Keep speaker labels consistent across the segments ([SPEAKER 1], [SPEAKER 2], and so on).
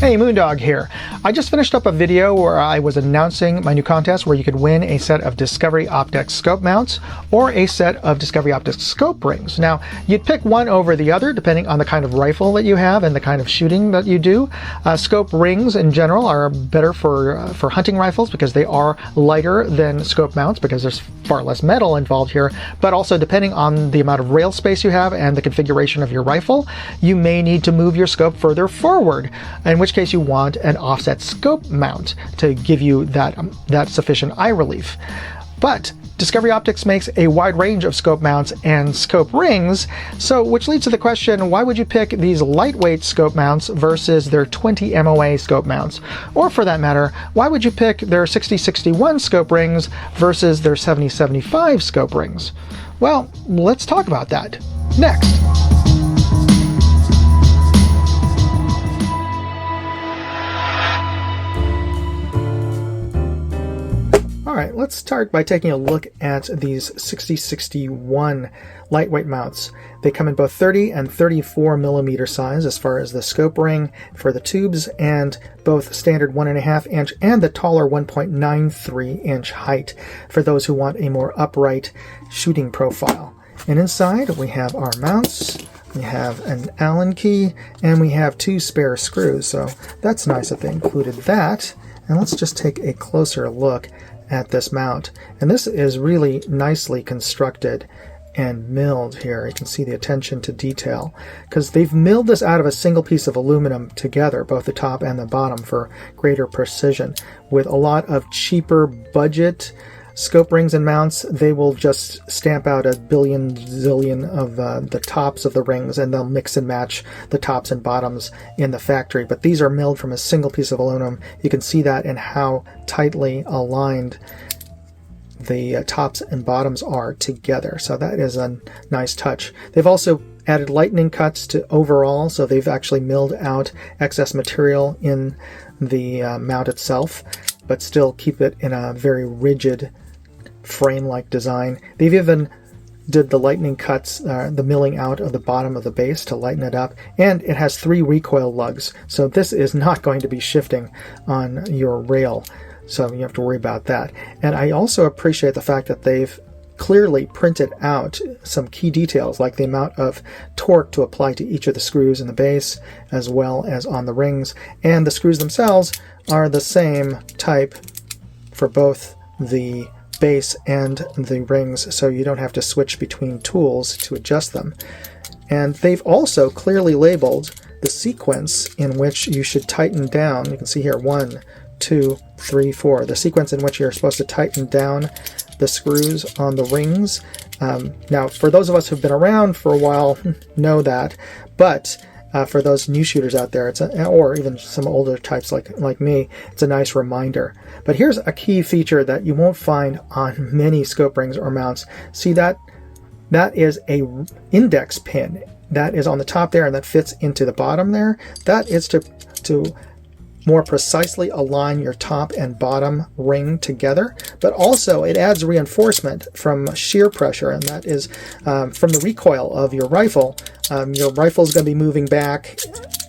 [SPEAKER 1] Hey, Moondog here. I just finished up a video where I was announcing my new contest where you could win a set of Discovery Optics scope mounts or a set of Discovery Optics scope rings. Now, you'd pick one over the other depending on the kind of rifle that you have and the kind of shooting that you do. Scope rings in general are better for hunting rifles because they are lighter than scope mounts because there's far less metal involved here, but also depending on the amount of rail space you have and the configuration of your rifle, you may need to move your scope further forward, in which case you want an offset scope mount to give you that sufficient eye relief. But Discovery Optics makes a wide range of scope mounts and scope rings, so which leads to the question, why would you pick these lightweight scope mounts versus their 20 MOA scope mounts? Or for that matter, why would you pick their 6061 scope rings versus their 7075 scope rings? Well, let's talk about that next. Alright, let's start by taking a look at these 6061 lightweight mounts. They come in both 30 and 34 millimeter size as far as the scope ring for the tubes, and both standard 1.5 inch and the taller 1.93 inch height for those who want a more upright shooting profile. And inside we have our mounts, we have an Allen key, and we have 2 spare screws, so that's nice that they included that. And let's just take a closer look at this mount, and this is really nicely constructed and milled here. You can see the attention to detail because they've milled this out of a single piece of aluminum together, both the top and the bottom, for greater precision. With a lot of cheaper budget scope rings and mounts, they will just stamp out a billion zillion of the tops of the rings, and they'll mix and match the tops and bottoms in the factory. But these are milled from a single piece of aluminum. You can see that in how tightly aligned the tops and bottoms are together. So that is a nice touch. They've also added lightning cuts to overall, so they've actually milled out excess material in the mount itself, but still keep it in a very rigid frame-like design. They've even did the lightning cuts, the milling out of the bottom of the base to lighten it up, and it has 3 recoil lugs, so this is not going to be shifting on your rail, so you have to worry about that. And I also appreciate the fact that they've clearly printed out some key details like the amount of torque to apply to each of the screws in the base as well as on the rings, and the screws themselves are the same type for both the base and the rings, so you don't have to switch between tools to adjust them. And they've also clearly labeled the sequence in which you should tighten down. You can see here 1, 2, 3, 4, the sequence in which you're supposed to tighten down the screws on the rings. Now, for those of us who've been around for a while know that, but for those new shooters out there, or even some older types like me, it's a nice reminder. But here's a key feature that you won't find on many scope rings or mounts. See that is a index pin that is on the top there, and that fits into the bottom there. That is to more precisely align your top and bottom ring together, but also it adds reinforcement from shear pressure, and that is from the recoil of your rifle. Your rifle is going to be moving back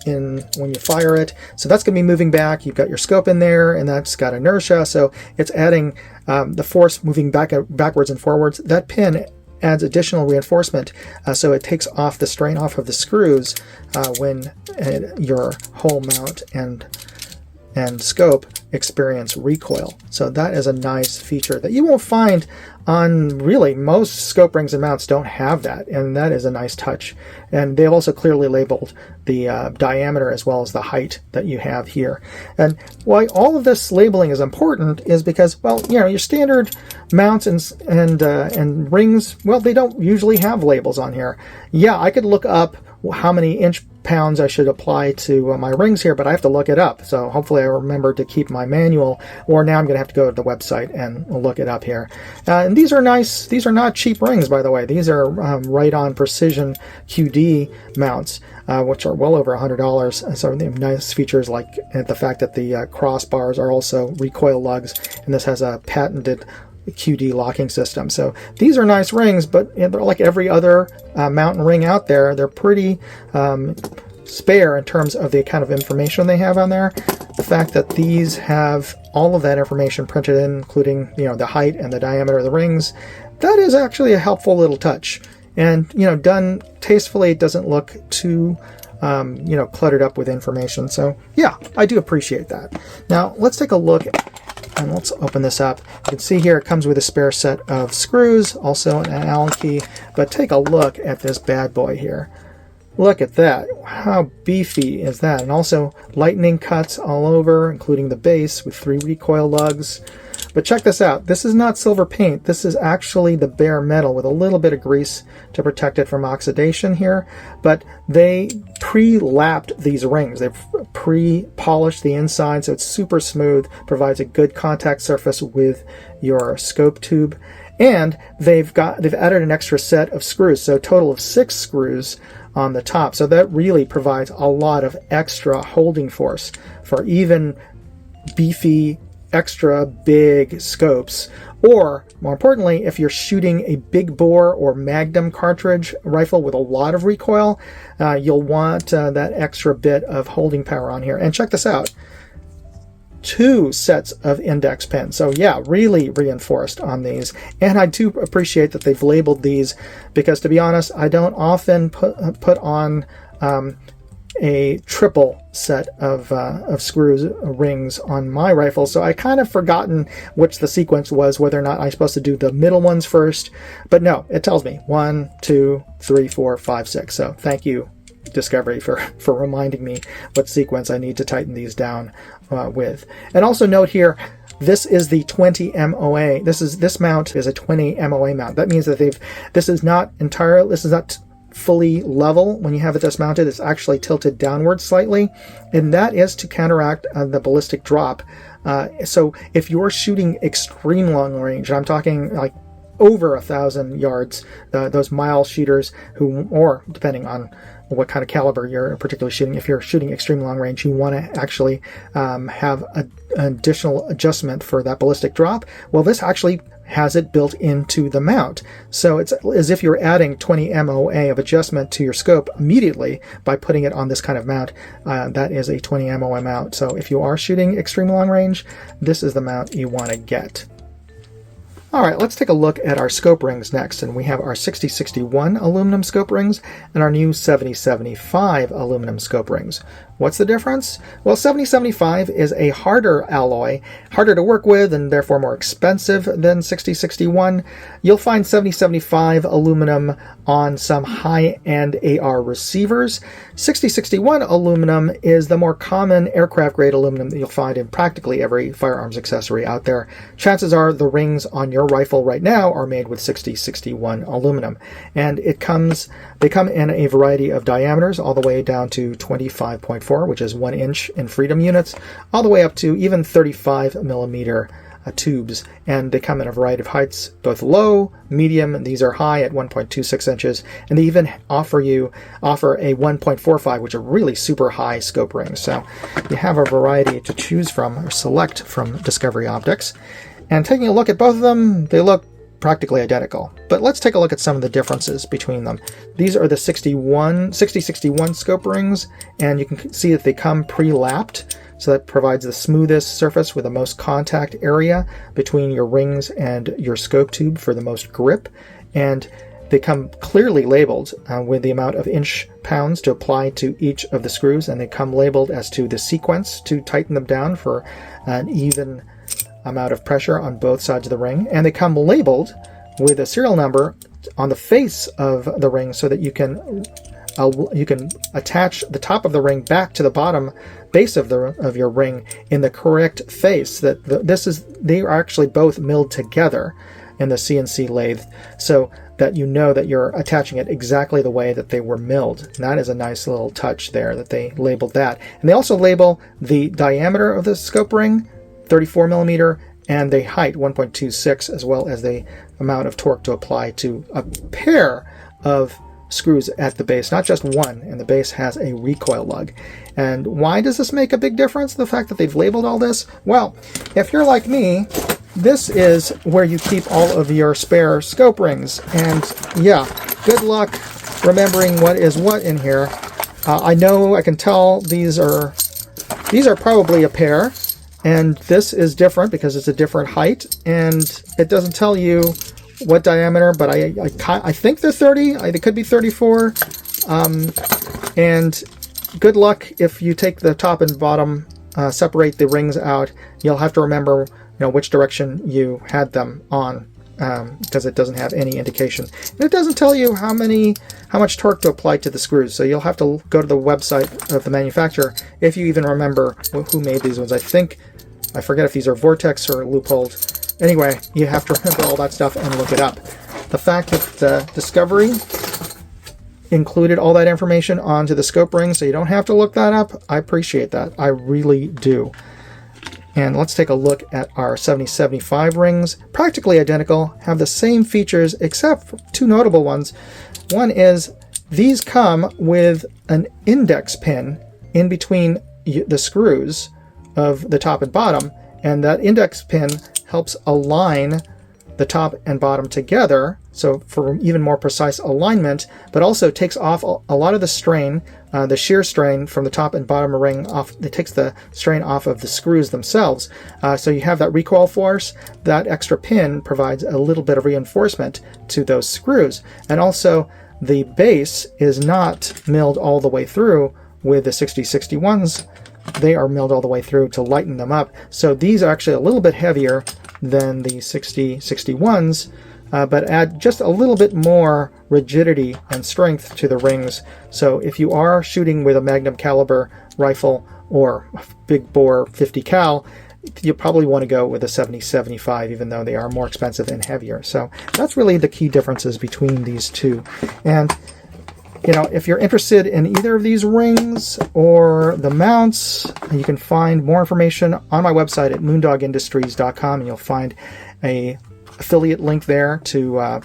[SPEAKER 1] when you fire it, so that's going to be moving back. You've got your scope in there, and that's got inertia, so it's adding the force moving backwards and forwards. That pin adds additional reinforcement, so it takes off the strain off of the screws when your whole mount and scope experience recoil. So that is a nice feature that you won't find on really most scope rings and mounts. Don't have that, and that is a nice touch. And they've also clearly labeled the diameter as well as the height that you have here. And why all of this labeling is important is because, well, you know, your standard mounts and rings, well, they don't usually have labels on here. Yeah, I could look up how many inch-pounds I should apply to my rings here, but I have to look it up. So hopefully I remember to keep my manual, or now I'm going to have to go to the website and look it up here. And these are nice. These are not cheap rings, by the way. These are right-on precision QD mounts, which are well over $100. So they have nice features like the fact that the crossbars are also recoil lugs, and this has a patented QD locking system. So these are nice rings, but they're like every other mountain ring out there. They're pretty spare in terms of the kind of information they have on there. The fact that these have all of that information printed in, including, you know, the height and the diameter of the rings, that is actually a helpful little touch. And, you know, done tastefully, it doesn't look too, you know, cluttered up with information. So, yeah, I do appreciate that. Now, let's take a look, and let's open this up. You can see here it comes with a spare set of screws, also an Allen key. But take a look at this bad boy here. Look at that. How beefy is that? And also lightning cuts all over, including the base with 3 recoil lugs. But check this out. This is not silver paint. This is actually the bare metal with a little bit of grease to protect it from oxidation here. But they pre-lapped these rings. They've pre-polished the inside so it's super smooth, provides a good contact surface with your scope tube. And they've added an extra set of screws, so a total of 6 screws on the top. So that really provides a lot of extra holding force for even beefy, extra big scopes. Or, more importantly, if you're shooting a big bore or magnum cartridge rifle with a lot of recoil, you'll want that extra bit of holding power on here. And check this out. 2 sets of index pins. So yeah, really reinforced on these. And I do appreciate that they've labeled these because, to be honest, I don't often put on a triple set of screws, rings on my rifle. So I kind of forgotten which the sequence was, whether or not I'm supposed to do the middle ones first. But no, it tells me 1, 2, 3, 4, 5, 6. So thank you, Discovery, for reminding me what sequence I need to tighten these down with. And also note here, this is the 20 MOA. This mount is a 20 MOA mount. That means that this is not fully level when you have it dismounted. It's actually tilted downward slightly, and that is to counteract the ballistic drop. So if you're shooting extreme long range, I'm talking like over 1,000 yards, those mile shooters or depending on what kind of caliber you're particularly shooting, if you're shooting extreme long range, you want to actually have an additional adjustment for that ballistic drop. Well, this actually has it built into the mount. So it's as if you're adding 20 MOA of adjustment to your scope immediately by putting it on this kind of mount. That is a 20 MOA mount. So if you are shooting extreme long range, this is the mount you want to get. All right, let's take a look at our scope rings next, and we have our 6061 aluminum scope rings and our new 7075 aluminum scope rings. What's the difference? Well, 7075 is a harder alloy, harder to work with and therefore more expensive than 6061. You'll find 7075 aluminum on some high-end AR receivers. 6061 aluminum is the more common aircraft-grade aluminum that you'll find in practically every firearms accessory out there. Chances are the rings on your rifle right now are made with 6061 aluminum. And they come in a variety of diameters, all the way down to 25.4, which is 1 inch in freedom units, all the way up to even 35 millimeter tubes. And they come in a variety of heights, both low, medium, and these are high at 1.26 inches. And they even offer a 1.45, which are really super high scope rings. So you have a variety to choose from or select from Discovery Optics. And taking a look at both of them, they look practically identical. But let's take a look at some of the differences between them. These are the 6061 scope rings, and you can see that they come pre-lapped, so that provides the smoothest surface with the most contact area between your rings and your scope tube for the most grip. And they come clearly labeled with the amount of inch pounds to apply to each of the screws, and they come labeled as to the sequence to tighten them down for an even amount of pressure on both sides of the ring. And they come labeled with a serial number on the face of the ring so that you can attach the top of the ring back to the bottom base of your ring in the correct face. They are actually both milled together in the CNC lathe, so that you know that you're attaching it exactly the way that they were milled. And that is a nice little touch there that they labeled that. And they also label the diameter of the scope ring, 34 millimeter, and the height, 1.26, as well as the amount of torque to apply to a pair of screws at the base, not just one, and the base has a recoil lug. And why does this make a big difference, the fact that they've labeled all this? Well, if you're like me, this is where you keep all of your spare scope rings. And yeah, good luck remembering what is what in here. I know, I can tell these are probably a pair, and this is different because it's a different height, and it doesn't tell you what diameter, but I think they're 30. They could be 34. And good luck if you take the top and bottom, separate the rings out. You'll have to remember, which direction you had them on, because it doesn't have any indication. And it doesn't tell you how much torque to apply to the screws. So you'll have to go to the website of the manufacturer if you even remember who made these ones. I forget if these are Vortex or Leupold. Anyway, you have to remember all that stuff and look it up. The fact that the Discovery included all that information onto the scope ring so you don't have to look that up, I appreciate that. I really do. And let's take a look at our 7075 rings. Practically identical, have the same features except for two notable ones. One is these come with an index pin in between the screws of the top and bottom, and that index pin helps align the top and bottom together, so for even more precise alignment, but also takes off a lot of the strain, the shear strain from the top and bottom ring off. It takes the strain off of the screws themselves. So you have that recoil force. That extra pin provides a little bit of reinforcement to those screws. And also the base is not milled all the way through with the 6061s. They are milled all the way through to lighten them up. So these are actually a little bit heavier than the 6061s, but add just a little bit more rigidity and strength to the rings. So if you are shooting with a magnum caliber rifle or big bore 50 cal, you probably want to go with a 7075, even though they are more expensive and heavier. So that's really the key differences between these two. And if you're interested in either of these rings or the mounts, you can find more information on my website at moondogindustries.com, and you'll find a affiliate link there to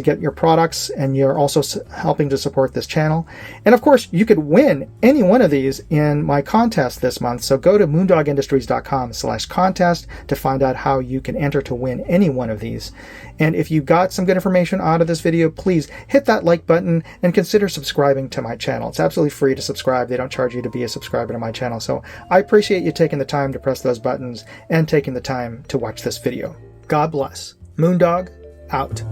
[SPEAKER 1] get your products, and you're also helping to support this channel. And of course, you could win any one of these in my contest this month. So go to moondogindustries.com/contest to find out how you can enter to win any one of these. And if you got some good information out of this video, please hit that like button and consider subscribing to my channel. It's absolutely free to subscribe. They don't charge you to be a subscriber to my channel. So I appreciate you taking the time to press those buttons and taking the time to watch this video. God bless. Moondog out.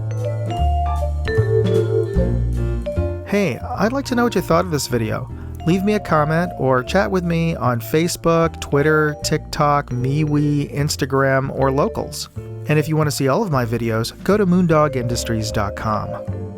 [SPEAKER 1] Hey, I'd like to know what you thought of this video. Leave me a comment or chat with me on Facebook, Twitter, TikTok, MeWe, Instagram, or Locals. And if you want to see all of my videos, go to moondogindustries.com.